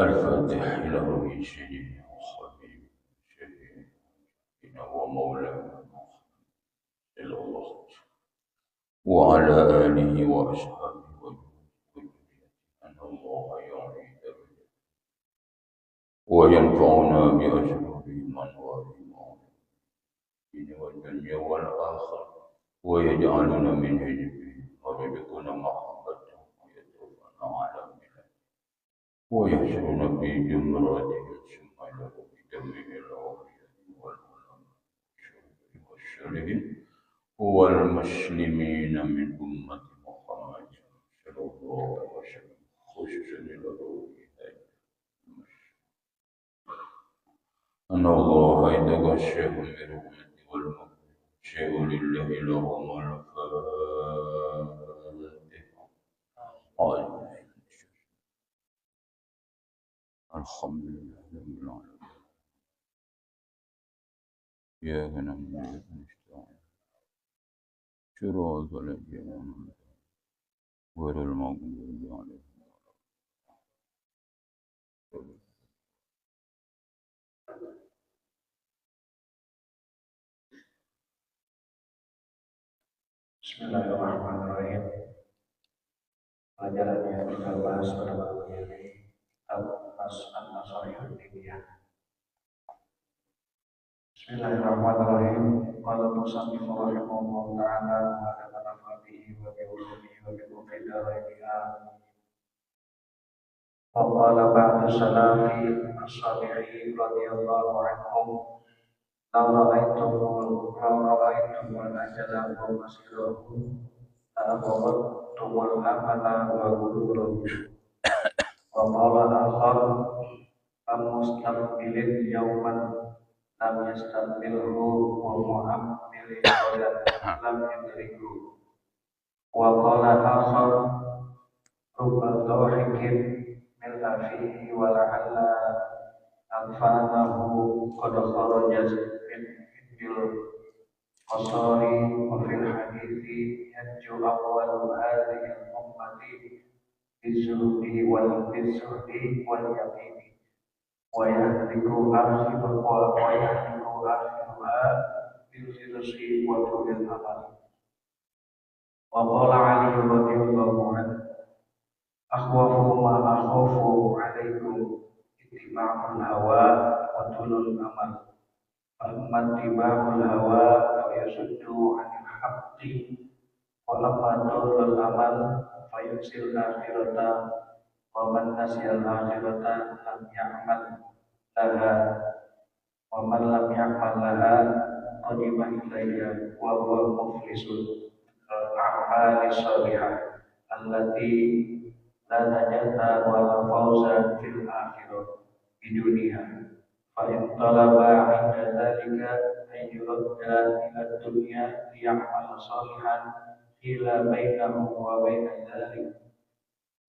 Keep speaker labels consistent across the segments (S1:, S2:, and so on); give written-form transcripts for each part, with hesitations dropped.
S1: الفاتح إلى روح سيدنا وحبيب سيدنا ومولانا صلى الله عليه وسلم وعلى آله وأصحابه وذريته أن الله يعيد وينفعنا بأسرارهم أنوارهم والدنيا والآخرة ويجعلنا من حزبه ويرزقنا محبته ويتوفنا على منه ويحشرنا في جمراتهم ثم له بدمه الأولياء والعلماء والشرعين والمسلمين من أمة محمد صلى الله عليه وسلم خصوصا للروح أن الله يدعو الشيخ من أمة والمؤمن شيء لله لهم الحمد لله رب العالمين إياك نعبد وإياك نستعين صراط الذين أنعمت عليهم غير المغضوب عليهم
S2: Bismillahirrahmanirrahim. Pelajaran yang kita bahas pada malam ini An-Nasaihud Diniyah. Bismillahirrahmanirrahim. Qala musannif rahimahullah ta'ala wa nafa'ana bihi wa bi ulumihi wa bi muqaddarihi amin. Wa qala ba'du salafi as-salihin radhiyallahu anhum law ra'aytumul ajala wa masirahu tumul amala wa gururahu. Wa qala akhar mustambilin yawman lam yastambilhu wa mu'ammilin qadan lam yadriku. Wa qala akhar rubba dhahikin min afihi wa la'alla anfa'anahu qad kharaja min bil qasari wa fil hadithi yanju awwalu hadhihi al-ummati bizuhdi wal yaqini wa yahliku akhiruha bil khirsi wa tulil amal. Wa qala Ali radhiyallahu anhu akhwafu ma akhafu alaikum ittiba'ul hawa wa tulul amal. Amma ittiba'ul hawa fa yasuddu 'anil haqqi wa amma tulul amal fa yusil akhirata wa man nasiyal akhirata lam ya'mal laha wa man lam ya'mal laha qadima ilayya wa huwa muflisul a'mali shalihah allati la najata wa la fawza fil akhirah bidunia. Fa in talaba 'inda dhalika ay yuradda ila dunya liya'mal salihan ila bainahu wa baina dhalik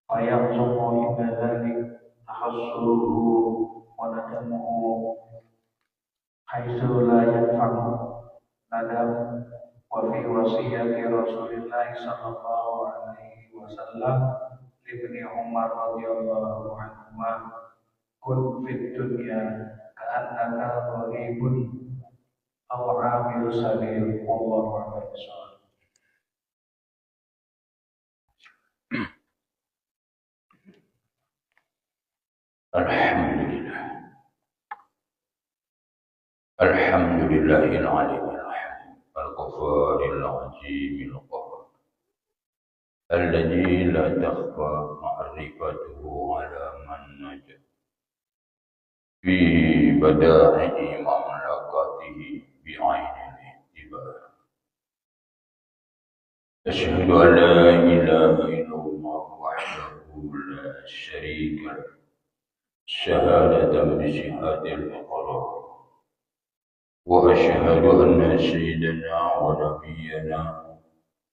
S2: fa yahzumu inda dhalik tahassuruhu wa nadamuhu haitsu la yanfa'u nadam. Wa fi wasiyati Rasulillah sallallahu alaihi wasallam Ibni Umar radhiyallahu anhuma kun fid dunya ka'annaka gharibun aw 'amil sabil wallahu a'lam.
S1: Alhamdulillah Alhamdulillahil alimil hamid al-ghaffaril azimil qahhar alladzi la takhfa ma'rifatuhu ala man najah fi bada'i mamlakatihi bi'ainil ihtibar. Asyhadu an la ilaha illallah wahdahu la syarika lahu syahadatan bi syahadil iqrar. Wa asyhadu anna sayyidana wa nabiyyana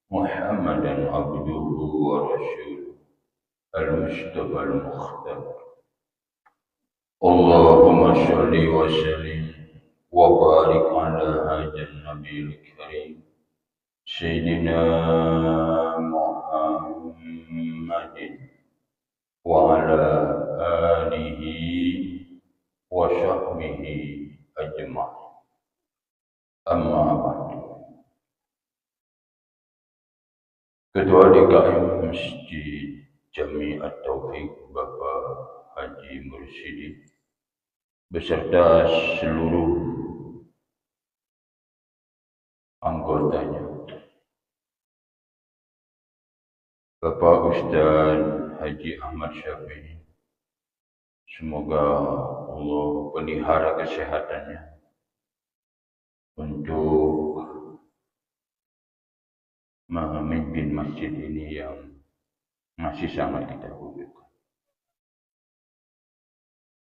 S1: Muhammadan abduhu wa rasuluh al-mustafa al-mukhtar. Allahumma sholli wa sallim wa barik ala hadzal nabiyil karim sayyidina Muhammadin wa ala alihi wa sahbihi ajma'in. Amma ba'du. Ketua DKM Masjid Jami At-Taufiq Bapak Haji Mursyidi beserta seluruh anggotanya, Bapak Ustaz Haji Ahmad Syafi'i, semoga Allah pelihara kesehatannya untuk memimpin masjid ini yang masih sangat kita butuhkan.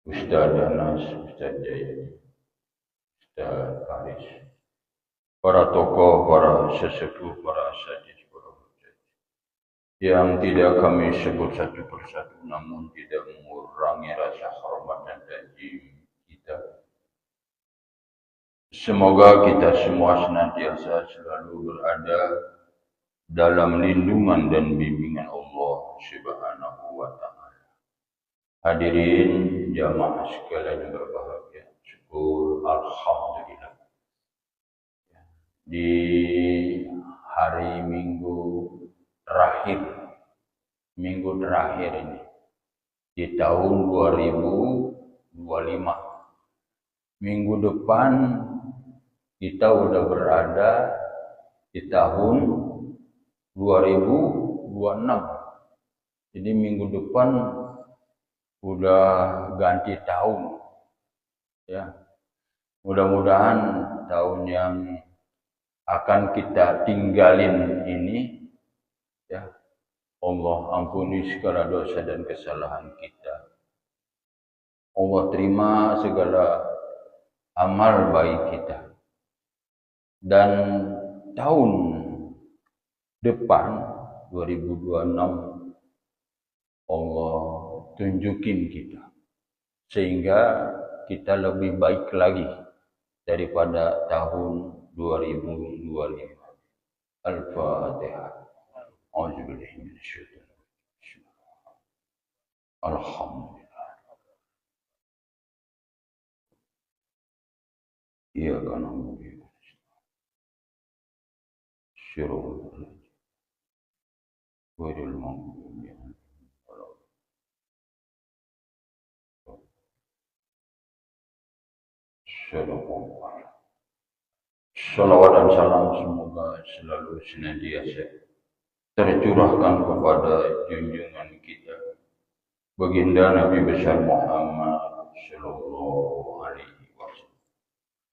S1: Ustaz Anas, Ustaz Jayadi, Ustaz Faris, para tokoh, para sesepuh, para asatidz, para ustaz yang tidak kami sebut satu persatu, namun tidak mengurangi rasa hormat dan takjim kita. Semoga kita semua senantiasa selalu berada dalam lindungan dan bimbingan Allah Subhanahu wa Ta'ala. Hadirin jamaah sekalian yang berbahagia, syukur alhamdulillah. Di hari Minggu terakhir ini, di tahun 2025, minggu depan kita udah berada di tahun 2026. Jadi minggu depan udah ganti tahun, ya. Mudah-mudahan tahun yang akan kita tinggalin ini, ya, Allah ampuni segala dosa dan kesalahan kita. Allah terima segala amal baik kita. Dan tahun depan 2026 Allah tunjukin kita sehingga kita lebih baik lagi daripada tahun 2025. Al-Fatihah. A'udzubillahi minasyaitonir rajim. Alhamdulillah. Iya kan alhamdulillah. Syirul Wirul Mangkubi. Salawat dan salam semoga selalu senantiasa tercurahkan kepada junjungan kita, baginda Nabi besar Muhammad Sallallahu Alaihi Wasallam,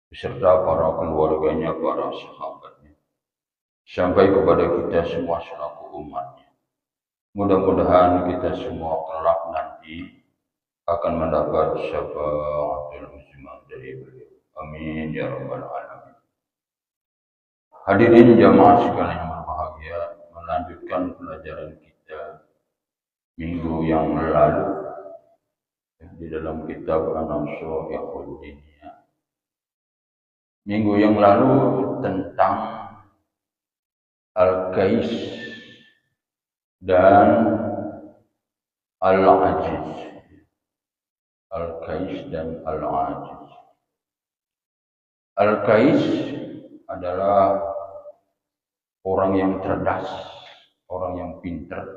S1: beserta para keluarganya, para sahabatnya, sampai kepada kita semua selaku umatnya. Mudah-mudahan kita semua kelak nanti akan mendapat syafaatul uzma dari beliau. Amin ya rabbal alamin. Hadirin jamaah sekalian yang berbahagia, melanjutkan pelajaran kita minggu yang lalu di dalam kitab An-Nashaikhud Diniyah. Minggu yang lalu tentang Al-Kais dan Al-Ajiz. Al-Kais dan Al-Ajiz. Al-Kais adalah orang yang cerdas, orang yang pintar,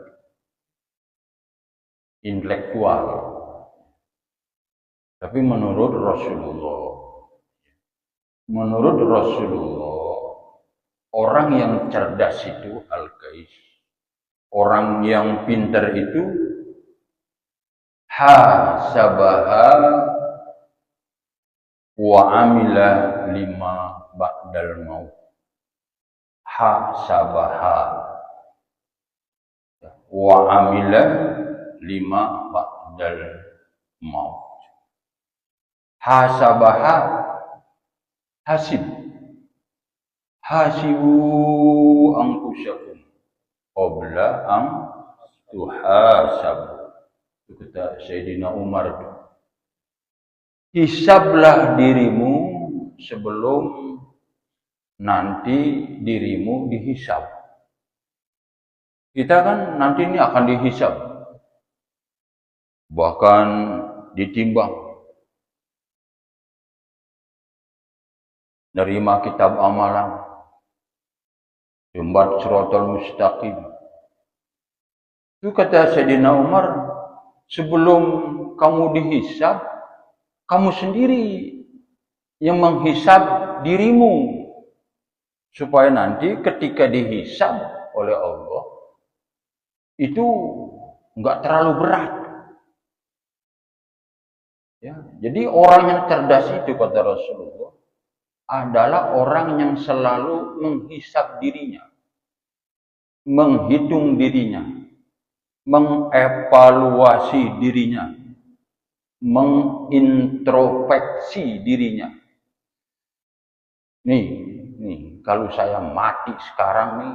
S1: intelektual. Tapi menurut Rasulullah, orang yang cerdas itu Al-Kais, orang yang pintar itu hasabaha wa amila lima ba'dal maut. Hasabaha wa amila lima ba'dal maut. Hasabaha, hasib. Hasibu anfusakum qabla an tuhasabu. Itu kata Sayyidina Umar. Hisablah dirimu sebelum nanti dirimu dihisab. Kita kan nanti ini akan dihisab. Bahkan ditimbang. Nerima kitab amalan, sumbat siratal mustaqim. Itu kata Sayyidina Umar, sebelum kamu dihisab, kamu sendiri yang menghisab dirimu. Supaya nanti ketika dihisab oleh Allah, itu enggak terlalu berat. Ya, jadi orang yang cerdas itu, kata Rasulullah, adalah orang yang selalu menghisab dirinya, menghitung dirinya, mengevaluasi dirinya, mengintrospeksi dirinya. Nih, kalau saya mati sekarang nih,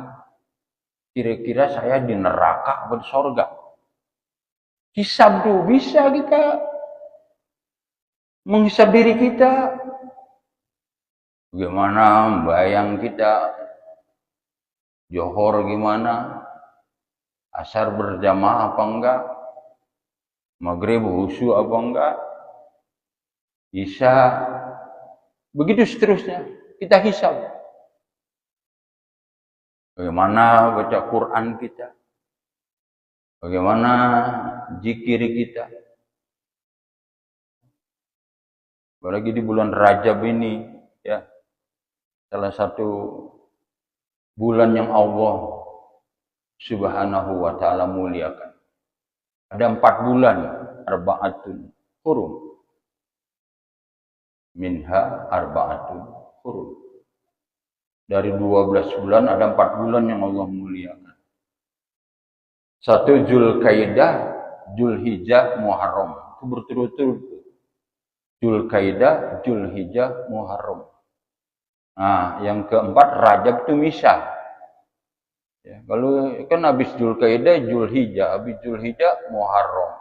S1: kira-kira saya di neraka atau di surga? Hisab tuh, bisa kita menghisab diri kita. Bagaimana bayang kita, Johor gimana, asar berjamaah apa enggak, maghrib khusyuk apa enggak, isya, begitu seterusnya kita hisab. Bagaimana baca Quran kita, bagaimana zikir kita. Apalagi di bulan Rajab ini, ya, salah satu bulan yang Allah Subhanahu wa ta'ala muliakan. Ada 4 bulan, arba'atun hurum. Minha arba'atun hurum. Dari 12 bulan ada 4 bulan yang Allah muliakan. 1 Zulkaidah, Zulhijjah, Muharram. Itu berturut-turut. Zulkaidah, Zulhijjah, Muharram. Nah, yang keempat Rajab itu misah. Ya, kalau kan habis Zulkaidah, Zulhijjah, habis Zulhijjah, Muharram.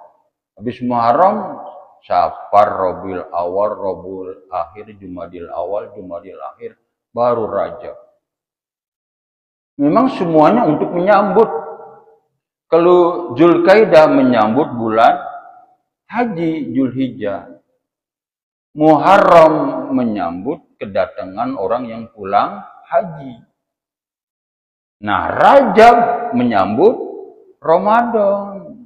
S1: Habis Muharram, Safar, Rabiul Awal, Rabiul Akhir, Jumadil Awal, Jumadil Akhir, baru Rajab. Memang semuanya untuk menyambut. Kalau Zulkaidah menyambut bulan haji, Zulhijjah. Muharram menyambut kedatangan orang yang pulang haji. Nah, Rajab menyambut Ramadan.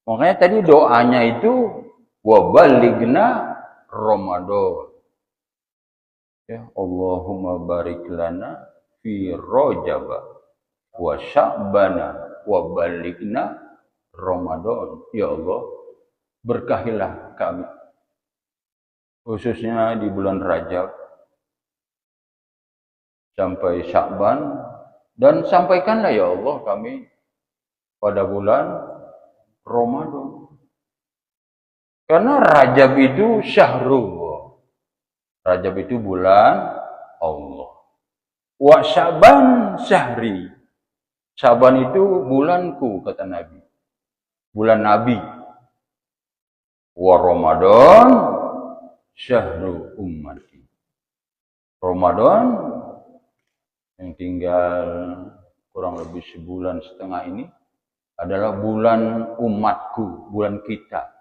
S1: Makanya tadi doanya itu wabalighna Ramadan. Ya, Allahumma barik lana fi Rajab wa Sya'bana wa balighna Ramadan. Ya Allah, berkahilah kami, khususnya di bulan Rajab sampai Sya'ban, dan sampaikanlah ya Allah kami pada bulan Ramadan. Karena Rajab itu syahrullah. Rajab itu bulan Allah. Wa Sya'ban syahri. Sya'ban itu bulanku, kata Nabi. Bulan Nabi. Wa Ramadan syahru ummati. Ramadan yang tinggal kurang lebih sebulan setengah ini adalah bulan umatku, bulan kita.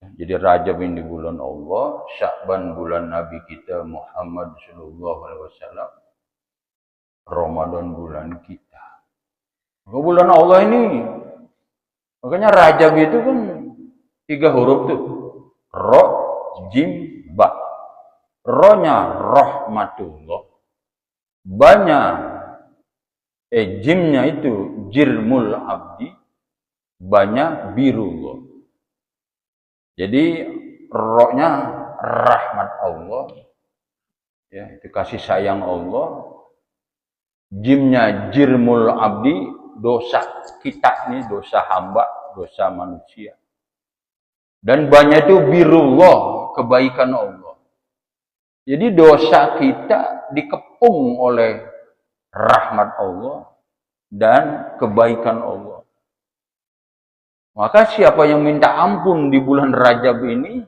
S1: Jadi Rajab ini bulan Allah, Sya'ban bulan Nabi kita Muhammad sallallahu alaihi wasallam, Ramadan bulan kita. Bulan Allah ini, makanya Rajab itu kan 3 huruf tuh, Ro, Jim, Ba. Ro-nya rahmatullah, Ba-nya Jimnya itu jirmul abdi, Ba-nya birullah. Jadi Ro-nya rahmat Allah, ya, itu kasih sayang Allah. Jimnya jirmul abdi, dosa kita nih, dosa hamba, dosa manusia. Dan Ba-nya itu birullah, kebaikan Allah. Jadi dosa kita dikepung oleh rahmat Allah dan kebaikan Allah. Maka siapa yang minta ampun di bulan Rajab ini,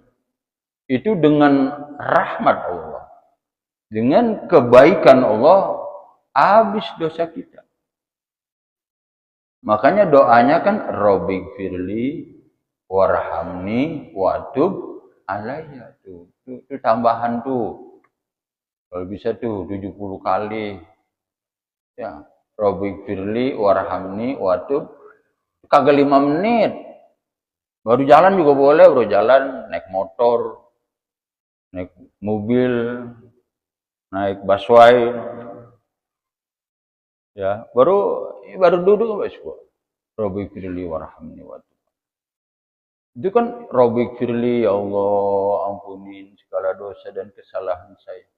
S1: itu dengan rahmat Allah, dengan kebaikan Allah, habis dosa kita. Makanya doanya kan Rabbighfirli warhamni watub alayya. Itu tambahan tuh. Kalau bisa tuh 70 kali. Ya, Robbi firli warhamni watub. Kagak 5 menit. Baru jalan juga boleh, bro. Jalan, naik motor, naik mobil, naik busway. Ya, baru duduk Mas. Robbi firli warhamni watub. Itu kan Robbi firli, ya Allah, ampunin segala dosa dan kesalahan saya.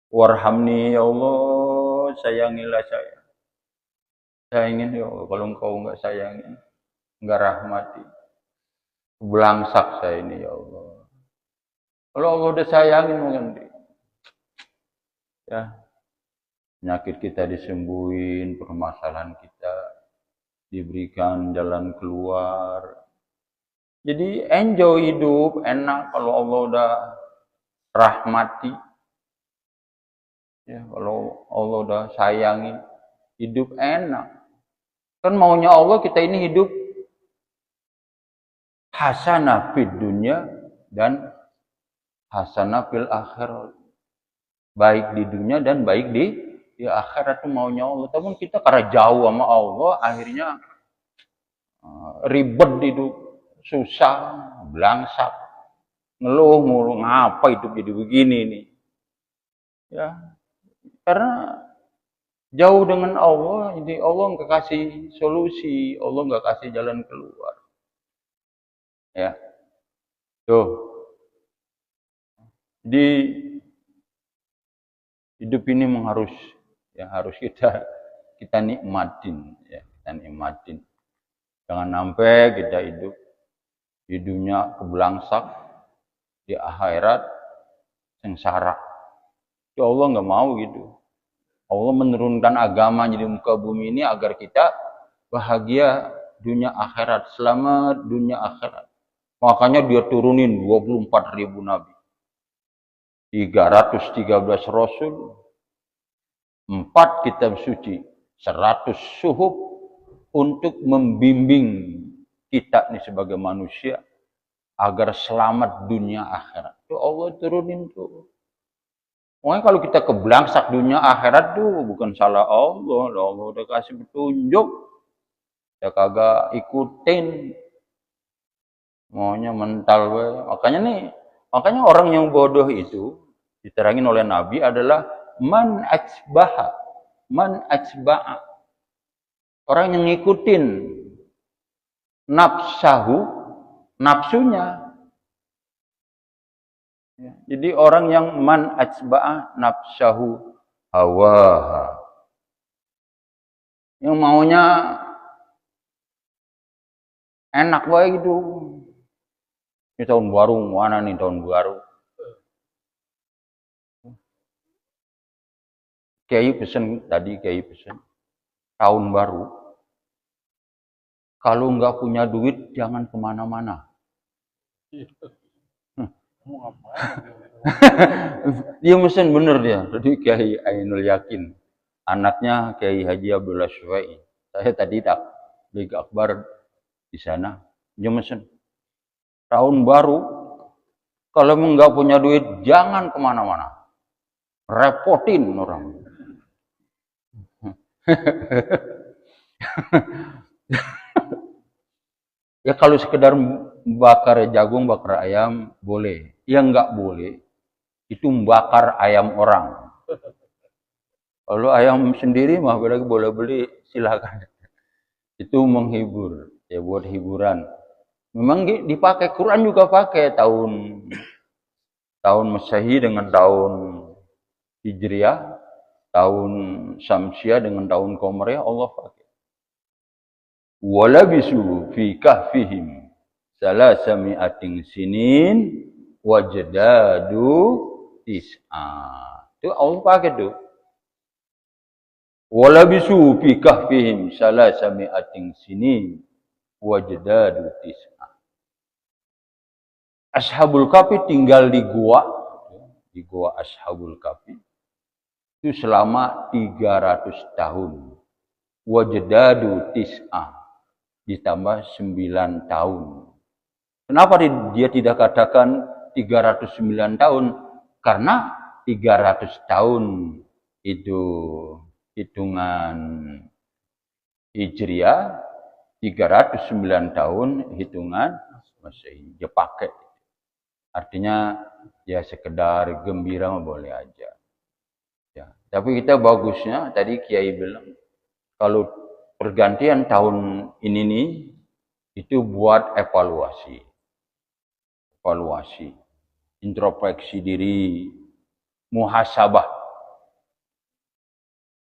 S1: Warhamni, ya Allah, sayangilah saya. Sayangin, ya Allah, kalau engkau enggak sayangi, enggak rahmati, belangsak saya ini, ya Allah. Kalau Allah udah sayangin, mungkin ya, penyakit kita disembuhin, permasalahan kita diberikan jalan keluar. Jadi enjoy hidup, enak kalau Allah udah rahmati. Ya, kalau Allah udah sayangi, hidup enak. Kan maunya Allah kita ini hidup hasanah fid dunya dan hasanah fil akhirat. Baik di dunia dan baik di akhirat, itu maunya Allah. Tapi kita karena jauh sama Allah, akhirnya ribet hidup, susah, belangsak, ngeluh mulu, ngapa hidup jadi begini nih. Ya, karena jauh dengan Allah, jadi Allah nggak kasih solusi, Allah nggak kasih jalan keluar. Ya, tuh. Di hidup ini memang harus kita nikmatin, ya, kita nikmatin. Jangan sampai kita hidup di dunia kebelangsak, di akhirat sengsara. Ya Allah nggak mau gitu. Allah menurunkan agama di muka bumi ini agar kita bahagia dunia akhirat, selamat dunia akhirat. Makanya dia turunin 24.000 nabi, 313 rasul, 4 kitab suci, 100 suhuf untuk membimbing kita nih sebagai manusia agar selamat dunia akhirat. Itu Allah turunin tuh. Pokoknya kalau kita kebelangsak dunia akhirat tuh bukan salah Allah. Allah udah kasih petunjuk, ya kagak ikutin, maunya mental we. Makanya orang yang bodoh itu diterangin oleh Nabi adalah man ajba'a. Orang yang ngikutin nafsunya. Ya, jadi orang yang man ajba'a nafsahu hawaha, yang maunya enak baik gitu. Ini tahun baru, mana nih tahun baru? Kiai pesen tahun baru. Kalau nggak punya duit jangan kemana-mana. Dia mesen bener dia. Jadi Kiai Ainul Yakin, anaknya Kiai Haji Abdullah Syuwai. Saya tadi tak beli akbar di sana. Dia mesen tahun baru, kalau nggak punya duit jangan kemana-mana, repotin orang. Ya kalau sekedar bakar jagung, bakar ayam boleh. Yang nggak boleh itu membakar ayam orang. Kalau ayam sendiri mah boleh beli, silakan. Itu menghibur, ya buat hiburan. Memang dipakai, Quran juga pakai tahun Masehi dengan tahun Hijriah, tahun Syamsiah dengan tahun Qamariah, Allah pakai. Walabisu fi kahfihim salasami'atin sinin wajdadu tis'a. Itu Allah pakai tuh. Walabisu fi kahfihim salasami'atin sinin wajdadu tis'a. Ashabul Kahfi tinggal di gua Ashabul Kahfi itu selama 300 tahun. Wajdadu tis'a ditambah 9 tahun. Kenapa dia tidak katakan 309 tahun? Karena 300 tahun itu hitungan Hijriah, 309 tahun hitungan Masehi. Dia pakai. Artinya ya sekedar gembira boleh aja. Ya. Tapi kita bagusnya tadi Kiai bilang kalau pergantian tahun ini nih itu buat evaluasi, introspeksi diri, muhasabah.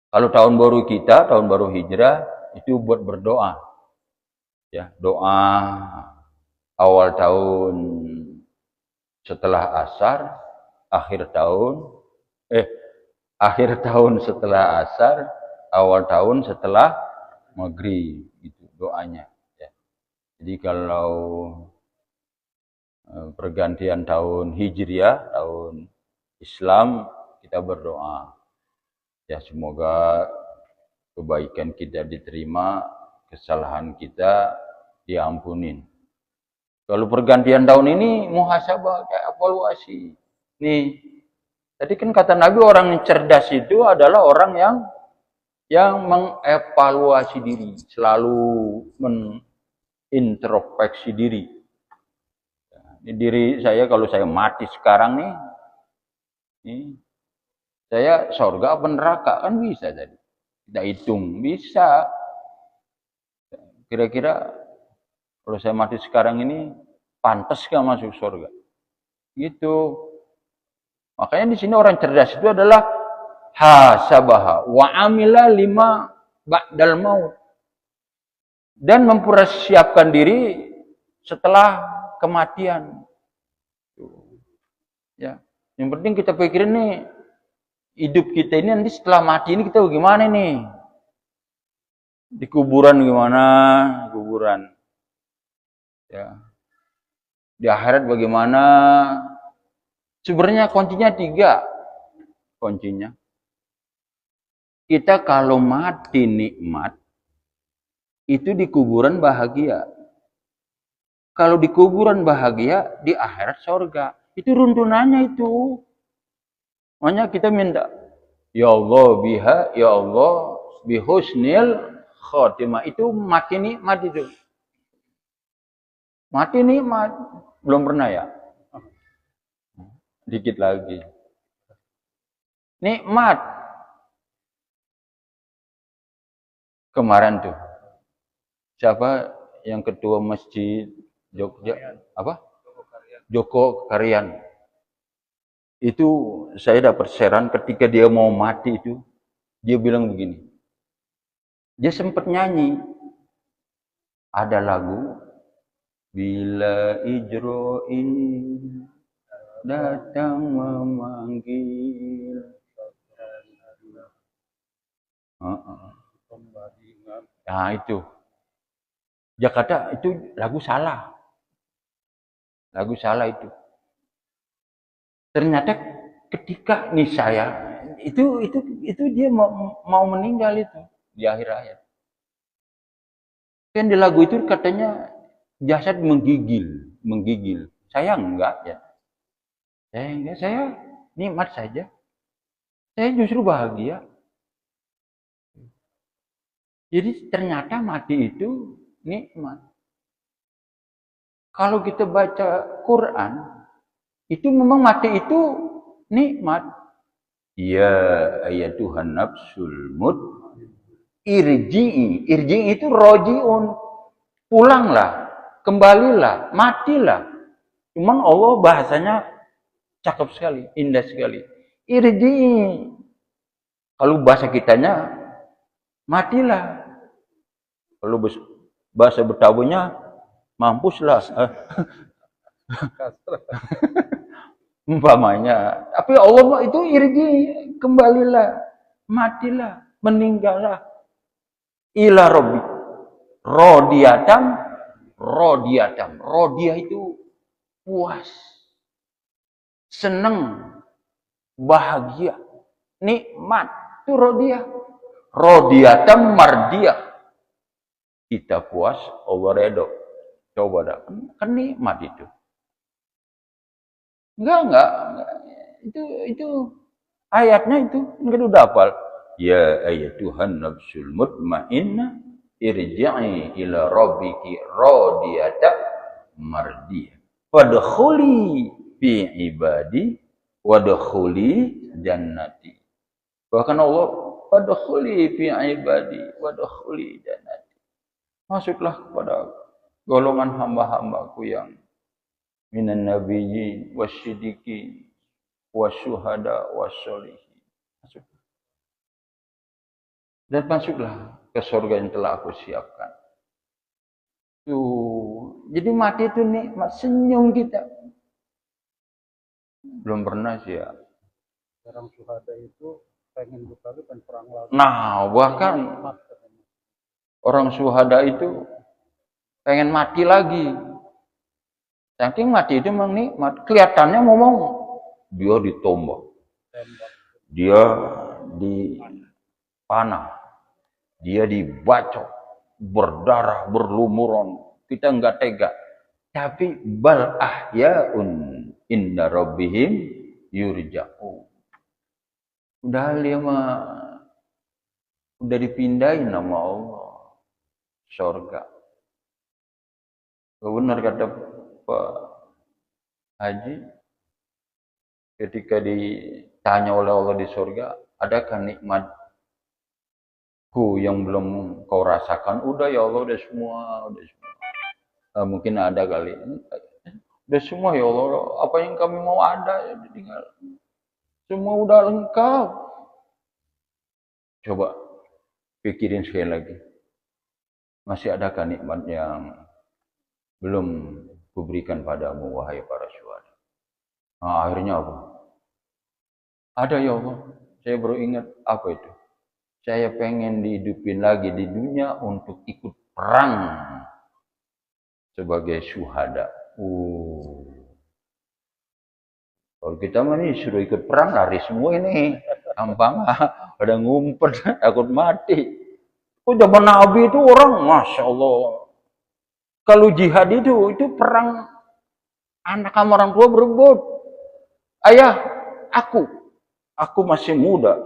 S1: Kalau tahun baru kita, tahun baru Hijrah itu buat berdoa, ya doa awal tahun setelah asar, akhir tahun setelah asar, awal tahun setelah maghrib, itu doanya. Ya. Jadi kalau pergantian tahun Hijriah, tahun Islam, kita berdoa. Ya semoga kebaikan kita diterima, kesalahan kita diampunin. Kalau pergantian tahun ini muhasabah, evaluasi. Nih, tadi kan kata Nabi orang yang cerdas itu adalah orang yang mengevaluasi diri, selalu menintrospeksi diri. Diri saya kalau saya mati sekarang nih saya surga apa neraka kan bisa tadi. Kita hitung bisa. Kira-kira kalau saya mati sekarang ini pantas gak masuk surga? Gitu. Makanya di sini orang cerdas itu adalah hasabaha wa amila lima ba'dal maut. Dan mempersiapkan diri setelah kematian. Ya. Yang penting kita pikirin nih hidup kita ini nanti setelah mati ini kita bagaimana nih? Di kuburan gimana? Kuburan. Ya. Di akhirat bagaimana? Sebenarnya kuncinya 3. Kuncinya. Kita kalau mati nikmat, itu di kuburan bahagia. Kalau di kuburan bahagia, di akhirat surga. Itu runtunannya itu. Makanya kita minta, ya Allah biha, ya Allah bihusnil khotimah. Itu mati nikmat itu. Mati nikmat. Belum pernah ya? Dikit lagi. Nikmat. Kemarin tuh. Siapa yang ketua masjid Jogja? Apa? Joko Karyan. Itu saya dapat saran ketika dia mau mati itu. Dia bilang begini. Dia sempat nyanyi. Ada lagu. Bila Ijro'il datang memanggil. Nah itu. Jakarta itu lagu salah. Lagu salah itu. Ternyata ketika nih saya itu dia mau meninggal itu di akhir hayat. Kan di lagu itu katanya jasad menggigil. Saya enggak ya. Saya nikmat saja. Saya justru bahagia. Jadi ternyata mati itu nikmat. Kalau kita baca Quran, itu memang mati itu nikmat. Ya Tuhan nafsul mut irji'i. Irji'i itu roji'un. Pulanglah, kembalilah, matilah. Cuman Allah bahasanya cakep sekali, indah sekali. Irji'i. Kalau bahasa kitanya, matilah. Kalau bahasa Betawinya, mampuslah. Umpamanya. Tapi Allah itu irji, kembalilah, matilah, meninggallah. Ila Rabbi. Rodiatam. Rodiah itu puas, senang, bahagia, nikmat. Itu rodiah. Rodiatam mardiah. Kita puas, Allah redho. Coba dah, kan nikmat itu. Enggak. Itu ayatnya itu enggak udah hafal. Ya ayatuhan nafsul mutmainnah irji'i ila rabbiki radiyata mardiyah. Wadkhuli fi ibadi wadkhuli jannati. Bahkan Allah wadkhuli fi ibadi wadkhuli jannati. Masuklah kepada golongan hamba-hambaku yang minan nabiyyin wasyiddiqin wasyuhada wasyolihin. Masuk. Dan masuklah ke surga yang telah aku siapkan. Tuh, jadi mati itu nikmat, senyum kita. Belum pernah sih ya.
S2: Orang syuhada itu pengen berkali kan perang lagi.
S1: Nah, bahkan orang syuhada itu pengen mati lagi. Saking mati itu memang nikmat. Kelihatannya ngomong, dia ditombak, dia dipanah, dia dibacok, berdarah, berlumuran. Kita enggak tega. Tapi bal ahyaun inda rabbihim yurja'un. Udah dia mah udah dipindahin sama Allah surga. Benar kata Pak Haji ketika ditanya oleh Allah di surga, adakah nikmatku yang belum kau rasakan? Udah ya Allah, udah semua. Mungkin ada kali. Udah semua ya Allah, apa yang kami mau ada tinggal. Semua udah lengkap. Coba pikirin sekali lagi. Masih adakah nikmat yang belum kuberikan padamu, wahai para syuhada? Nah, akhirnya apa? Ada ya Allah. Saya baru ingat apa itu. Saya pengen dihidupin lagi di dunia untuk ikut perang sebagai syuhada. Kalau kita mah nih suruh ikut perang lari semua ini. Gampang ada ngumpet, takut mati. Oh, zaman Nabi itu orang, Masya Allah. Kalau jihad itu perang anak sama orang tua berebut. Ayah, aku masih muda.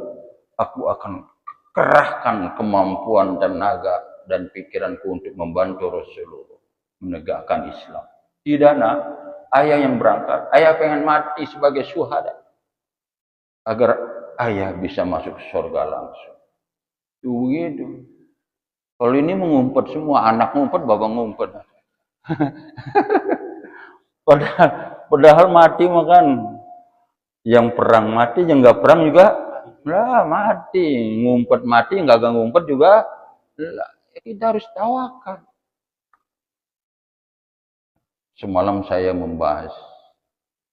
S1: Aku akan kerahkan kemampuan, tenaga, dan pikiranku untuk membantu Rasulullah menegakkan Islam. Tidak nak, ayah yang berangkat. Ayah pengen mati sebagai syuhada. Agar ayah bisa masuk surga langsung. Begitu. Kalau ini mengumpet semua, anak ngumpet, bapak ngumpet. Padahal mati makan. Yang perang mati, yang nggak perang juga lah mati. Ngumpet mati, nggak ngumpet juga lah. Kita harus tawakal. Semalam saya membahas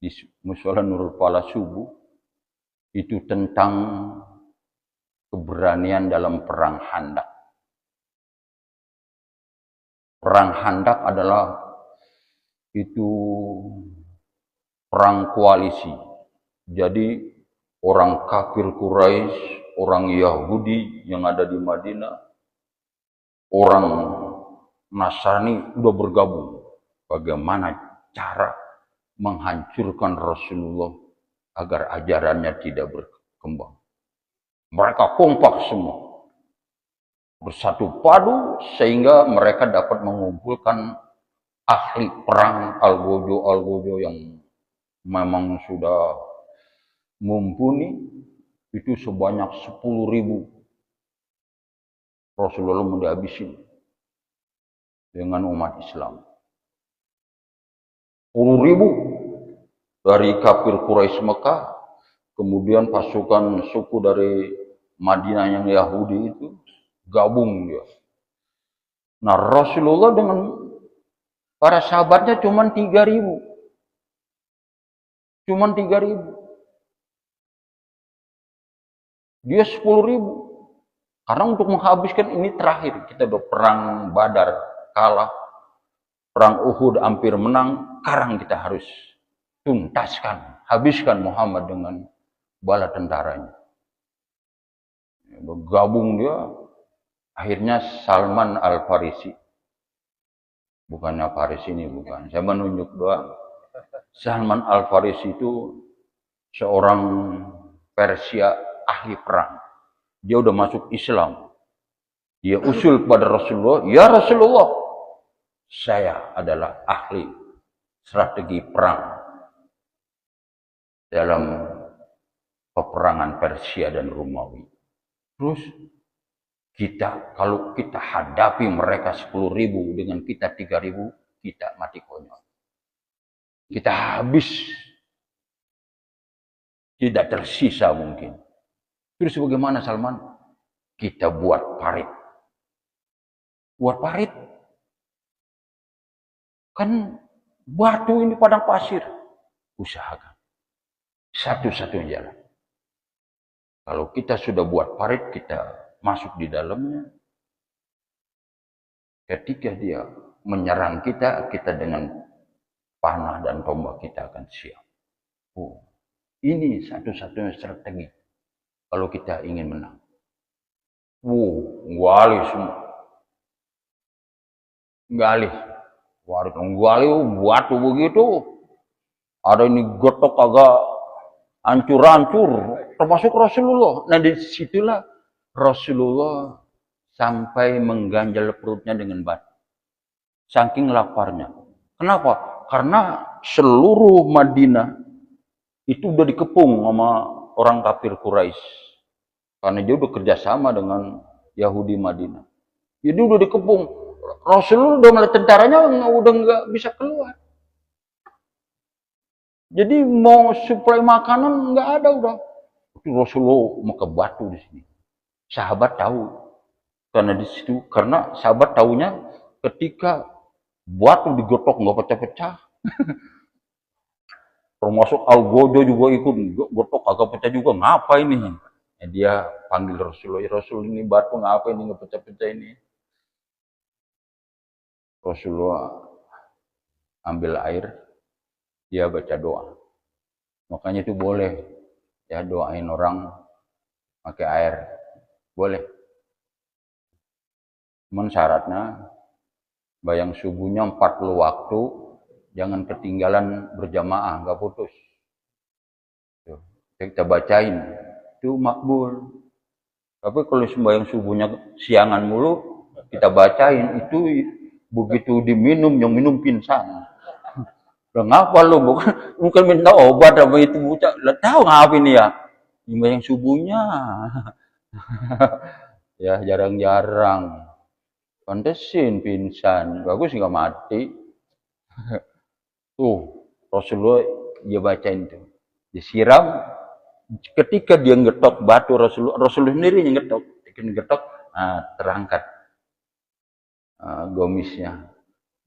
S1: di Mushola Nurul Falah subuh itu tentang keberanian dalam perang Khandaq. Perang Khandaq adalah itu perang koalisi. Jadi orang kafir Quraisy, orang Yahudi yang ada di Madinah, orang Nasrani udah bergabung. Bagaimana cara menghancurkan Rasulullah agar ajarannya tidak berkembang. Mereka kompak semua. Bersatu padu sehingga mereka dapat mengumpulkan ahli perang Al-Ghujo yang memang sudah mumpuni, itu sebanyak 10.000. Rasulullah mau dihabisin dengan umat Islam. 10.000 dari kafir Quraisy Mekah, kemudian pasukan suku dari Madinah yang Yahudi itu gabung dia. Nah, Rasulullah dengan para sahabatnya cuma 3.000. Cuma 3.000. Dia 10.000. Karena untuk menghabiskan ini terakhir. Kita udah perang Badar kalah. Perang Uhud hampir menang. Sekarang kita harus tuntaskan, habiskan Muhammad dengan bala tentaranya. Bergabung dia. Akhirnya Salman Al-Farisi Bukannya Faris ini, bukan. Saya menunjuk doang. Salman Al-Farisi itu seorang Persia ahli perang. Dia udah masuk Islam. Dia usul kepada Rasulullah, "Ya Rasulullah, saya adalah ahli strategi perang dalam peperangan Persia dan Romawi. Terus kalau kita hadapi mereka 10.000 dengan kita 3.000, kita mati konyol. Kita habis, tidak tersisa mungkin. Terus bagaimana Salman? Kita buat parit. Buat parit? Kan batu ini padang pasir. Usahakan. Satu-satunya jalan. Kalau kita sudah buat parit, kita masuk di dalamnya. Ketika dia menyerang kita, kita dengan panah dan tombak kita akan siap. Oh, ini satu-satunya strategi kalau kita ingin menang. Gali semua. Gali. Gali batu begitu. Ada ini gotok agak hancur-hancur. Termasuk Rasulullah. Nah disitulah Rasulullah sampai mengganjal perutnya dengan batu. Saking laparnya. Kenapa? Karena seluruh Madinah itu udah dikepung sama orang kafir Quraisy. Karena dia udah kerjasama dengan Yahudi Madinah. Jadi udah dikepung. Rasulullah udah mulai tentaranya udah nggak bisa keluar. Jadi mau suplai makanan nggak ada udah. Rasulullah mau ke batu di sini. Sahabat tahu karena di situ, karena sahabat tahunya ketika batu digotok nggak pecah-pecah. Termasuk Al-Gojo juga ikut gotok agak pecah juga. Ngapa ini? Dia panggil Rasulullah, Rasul ini batu ngapa ini nggak pecah-pecah ini? Rasulullah ambil air, dia baca doa. Makanya itu boleh ya doain orang pakai air, boleh. Cuman syaratnya bayang subuhnya 40 waktu, jangan ketinggalan berjamaah, nggak putus. Tuh, kita bacain, itu makbul. Tapi kalau sembahyang subuhnya siangan mulu, kita bacain, itu begitu diminum, yang minum pingsan. Ngapa lu? Bukan minta obat apa itu bocah. Lah tahu ngapa ini ya? Sembahyang subuhnya. Ya jarang-jarang. Pantesin pingsan. Bagus nggak mati. Tuh, Rasulullah dia bacain tuh. Disiram. Ketika dia ngetok batu Rasulullah sendiri yang ngetok. Terangkat gomisnya.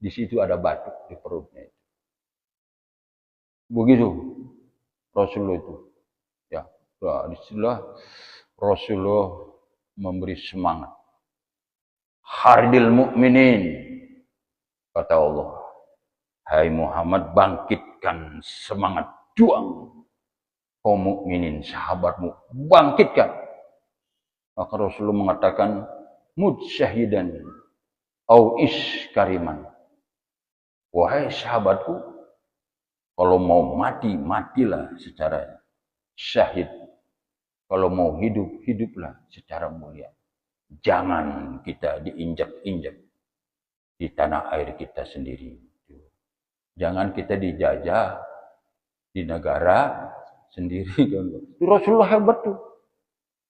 S1: Di situ ada batu di perutnya. Begitu Rasulullah itu. Ya, disitulah Rasulullah memberi semangat. Hardil mukminin, kata Allah. Hai Muhammad, bangkitkan semangat juang kaum mukminin, sahabatmu, bangkitkan. Maka Rasulullah mengatakan, mud syahidan au ish kariman. Wahai sahabatku, kalau mau mati, matilah secara syahid. Kalau mau hidup, hiduplah secara mulia. Jangan kita diinjak-injak di tanah air kita sendiri. Jangan kita dijajah di negara sendiri. Itu Rasulullah hebat tuh.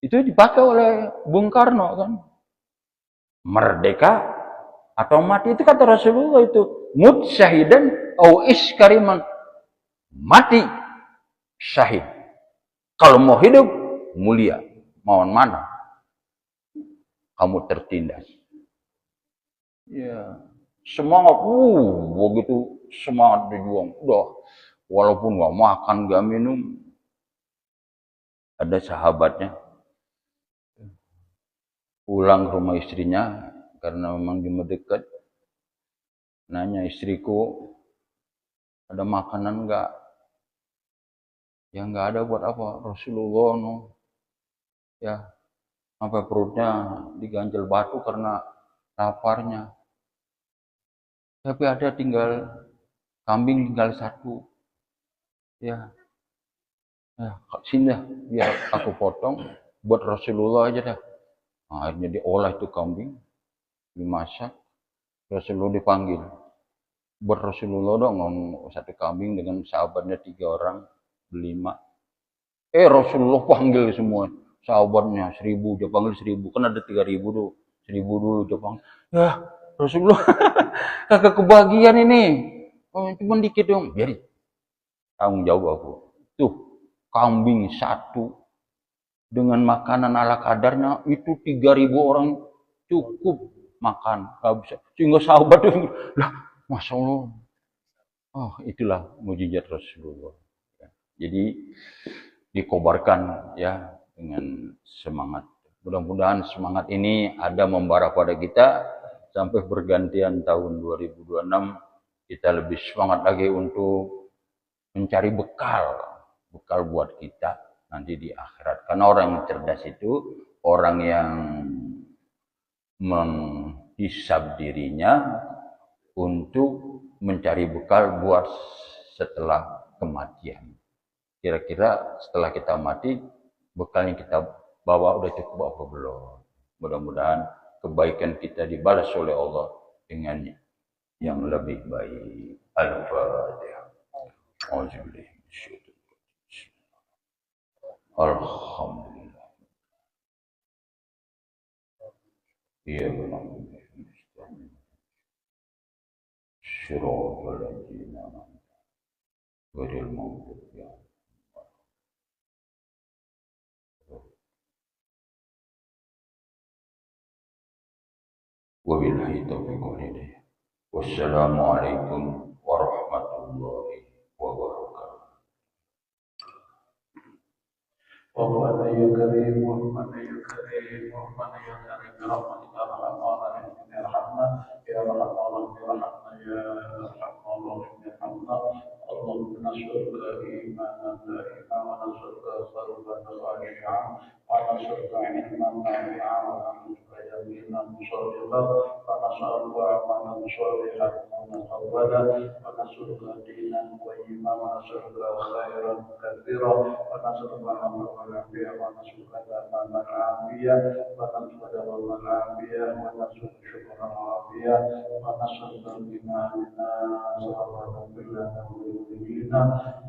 S1: Itu dipakai oleh Bung Karno kan. Merdeka atau mati, itu kata Rasulullah itu. Mut syahidan au ish kariman. Mati syahid. Kalau mau hidup mulia, mohon mana kamu tertindas. Ya, semangat, begitu semangat berjuang. Udah, walaupun nggak makan, nggak minum. Ada sahabatnya pulang ke rumah istrinya karena memang dia dekat. Nanya, istriku, ada makanan nggak? Ya nggak ada, buat apa? Rasulullah no. Ya, sampai perutnya diganjel batu karena laparnya. Tapi ada kambing tinggal satu. Ya, sini dah, biar aku potong buat Rasulullah aja dah. Nah, akhirnya diolah itu kambing, dimasak, Rasulullah dipanggil. Buat Rasulullah dong, satu kambing dengan sahabatnya 3 orang, 5. Rasulullah panggil semua sahabatnya 1000, dia panggil 1000, kan ada 3000 tuh, 1000 dulu dia panggil. Ya Rasulullah, kagak kebagian ini, cuma dikit dong, biarin, tanggung jawab aku. Tuh kambing satu dengan makanan ala kadarnya itu 3000 orang cukup makan, nggak bisa. Sehingga sahabat itu, lah, masya Allah, oh itulah mujizat Rasulullah. Jadi dikobarkan ya dengan semangat. Mudah-mudahan semangat ini ada membara pada kita sampai bergantian tahun 2026 kita lebih semangat lagi untuk mencari bekal buat kita nanti di akhirat. Karena orang yang cerdas itu orang yang menghisab dirinya untuk mencari bekal buat setelah kematian. Kira-kira setelah kita mati, bekal yang kita bawa udah cukup apa belum? Mudah-mudahan kebaikan kita dibalas oleh Allah dengan yang lebih baik. Al-Fatihah. Alhamdulillah. Iya benar. Syirah al-Jina. Ghairil maghdubi alaihim. Wabillahi taufiq wal hidayah. Wassalamualaikum warahmatullahi wabarakatuh.
S2: ربنا يا كريم ربنا يا كريم ربنا يا كريم برحمتك يا ارحم الراحمين ارحمنا يا ارحم الراحمين ارحمنا يا ارحم الراحمين ارحمنا اللهم نسألك إيمانا دائما ونسألك قلبا خاشعا ونسألك علما نافعا ونسألك يمينا صادقا ونسألك عملا صالحا متقبلا ونسألك دينا قيما ونسألك خيرا كثيرا ونسألك عملا العافية ونسألك تمام العافية ونسألك دوام العافية ونسألك شكر العافية ونسألك بما لنا ربنا اغفر لنا ولوالدينا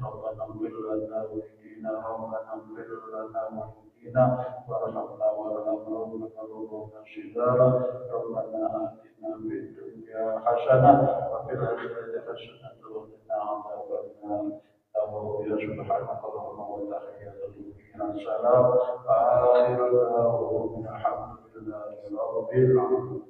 S2: ربنا اغفر لنا ولوالدينا ربنا اغفر لنا ولوالدينا وارحمنا وارحمهم وارحمنا صغارا ربنا آتنا في الدنيا حسنة وفي الآخرة حسنة وقنا عذاب النار سبحانك اللهم وتحياتهم فيها سلام آخر دعواهم الحمد لله رب العالمين.